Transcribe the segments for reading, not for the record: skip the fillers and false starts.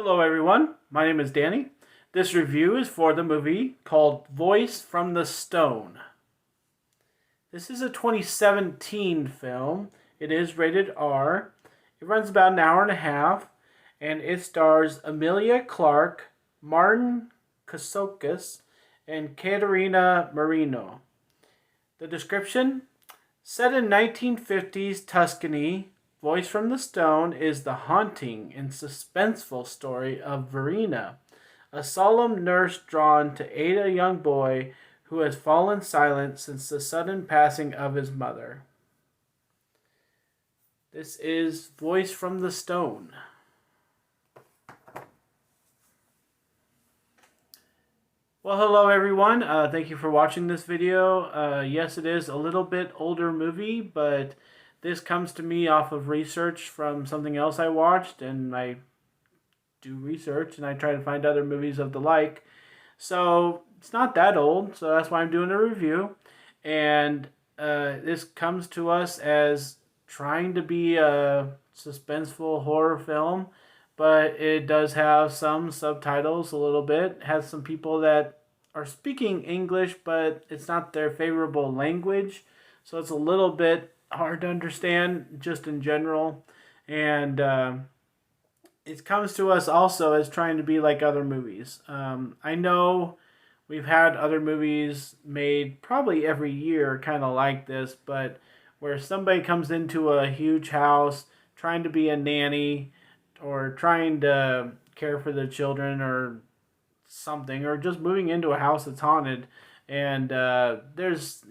Hello, everyone. My name is Danny. This review is for the movie called Voice from the Stone. This is a 2017 film. It is rated R. It runs about an hour and a half, and it stars Emilia Clarke, Martin Kosakis, and Katerina Marino. The description: set in 1950s Tuscany, Voice from the Stone is the haunting and suspenseful story of Verena, a solemn nurse drawn to aid a young boy who has fallen silent since the sudden passing of his mother. This is Voice from the Stone. Well, hello everyone. Thank you for watching this video. Yes, it is a little bit older movie, but this comes to me off of research from something else I watched, and I do research and I try to find other movies of the like. So it's not that old, so that's why I'm doing a review. And this comes to us as trying to be a suspenseful horror film, but it does have some subtitles a little bit. It has some people that are speaking English, but it's not their favorable language, so it's a little bit hard to understand just in general. And it comes to us also as trying to be like other movies. I know we've had other movies made probably every year kind of like this, but where somebody comes into a huge house trying to be a nanny or trying to care for the children or something, or just moving into a house that's haunted. And there's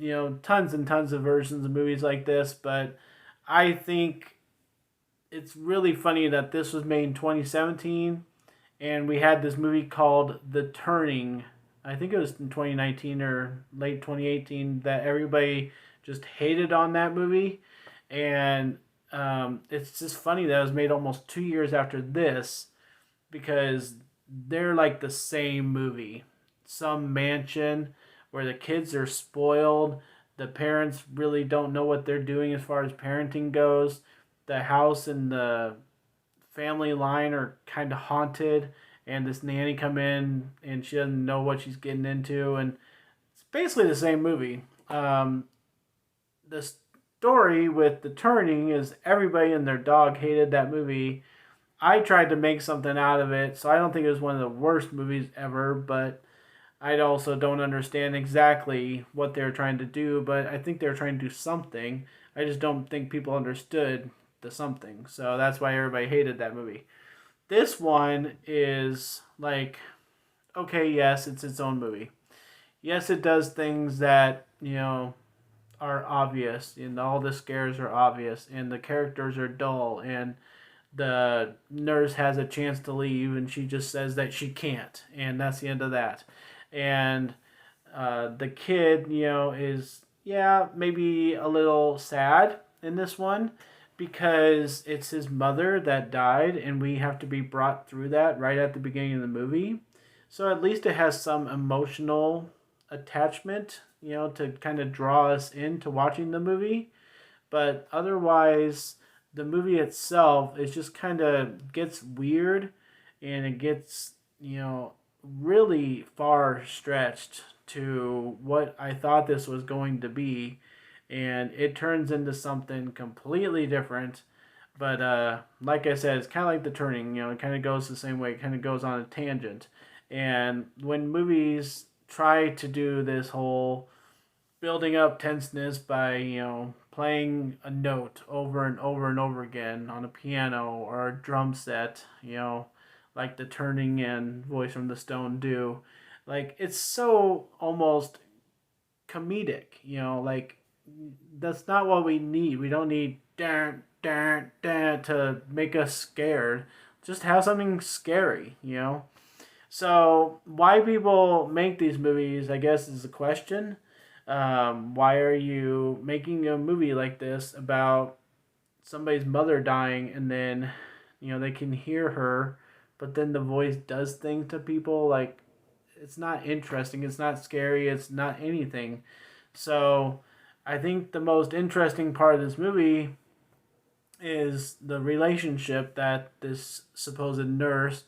tons and tons of versions of movies like this, but I think it's really funny that this was made in 2017, and we had this movie called The Turning. I think it was in 2019 or late 2018 that everybody just hated on that movie, and it's just funny that it was made almost 2 years after this, because they're like the same movie. Some mansion where the kids are spoiled, the parents really don't know what they're doing as far as parenting goes. The house and the family line are kind of haunted, and this nanny come in and she doesn't know what she's getting into, and it's basically the same movie. The story with The Turning is everybody and their dog hated that movie. I tried to make something out of it, so I don't think it was one of the worst movies ever, but I also don't understand exactly what they're trying to do, but I think they're trying to do something. I just don't think people understood the something, so that's why everybody hated that movie. This one is like, okay, yes, it's its own movie. Yes, it does things that, are obvious, and all the scares are obvious, and the characters are dull, and the nurse has a chance to leave and she just says that she can't, and that's the end of that. And the kid, is, yeah, maybe a little sad in this one, because it's his mother that died and we have to be brought through that right at the beginning of the movie. So at least it has some emotional attachment, to kind of draw us into watching the movie. But otherwise, the movie itself is just kind of gets weird, and it gets, really far stretched to what I thought this was going to be, and it turns into something completely different. But like I said, it's kind of like The Turning. It kind of goes the same way. It kind of goes on a tangent. And when movies try to do this whole building up tenseness by playing a note over and over and over again on a piano or a drum set, like The Turning and Voice from the Stone do, like, it's so almost comedic, like, that's not what we need. We don't need dan dan dan to make us scared. Just have something scary, So why people make these movies, I guess, is the question. Why are you making a movie like this about somebody's mother dying, and then they can hear her, but then the voice does things to people? Like, it's not interesting, it's not scary, it's not anything. So I think the most interesting part of this movie is the relationship that this supposed nurse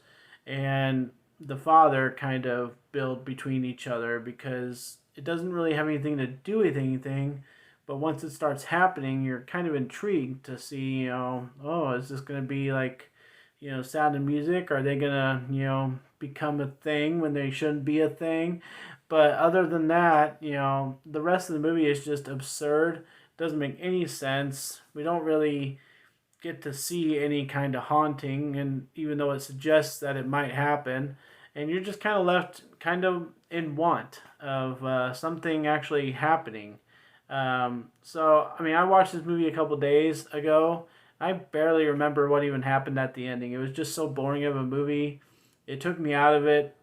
and the father kind of build between each other, because it doesn't really have anything to do with anything. But once it starts happening, you're kind of intrigued to see, oh, is this going to be like, Sound of Music? Are they going to, become a thing when they shouldn't be a thing? But other than that, the rest of the movie is just absurd. Doesn't make any sense. We don't really get to see any kind of haunting, and even though it suggests that it might happen, and you're just kind of left kind of in want of something actually happening. So I mean, I watched this movie a couple days ago. I barely remember what even happened at the ending. It was just so boring of a movie. It took me out of it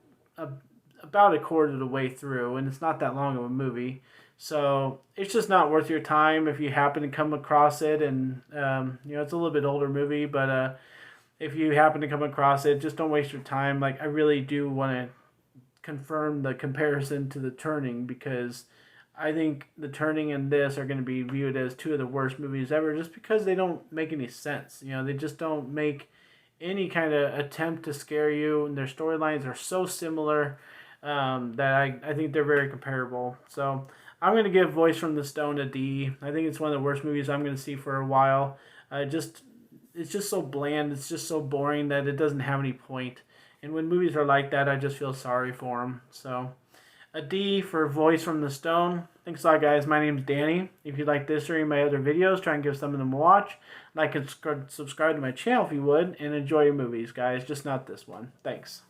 about a quarter of the way through, and it's not that long of a movie. So it's just not worth your time if you happen to come across it. And it's a little bit older movie, but if you happen to come across it, just don't waste your time. Like, I really do want to confirm the comparison to The Turning, because I think The Turning and this are going to be viewed as two of the worst movies ever, just because they don't make any sense. They just don't make any kind of attempt to scare you, and their storylines are so similar that I think they're very comparable. So I'm going to give Voice from the Stone a D. I think it's one of the worst movies I'm going to see for a while. It's just so bland. It's just so boring that it doesn't have any point. And when movies are like that, I just feel sorry for them. So a D for Voice from the Stone. Thanks a lot, guys. My name's Danny. If you like this or any of my other videos, try and give some of them a watch. Like and subscribe to my channel if you would, and enjoy your movies, guys. Just not this one. Thanks.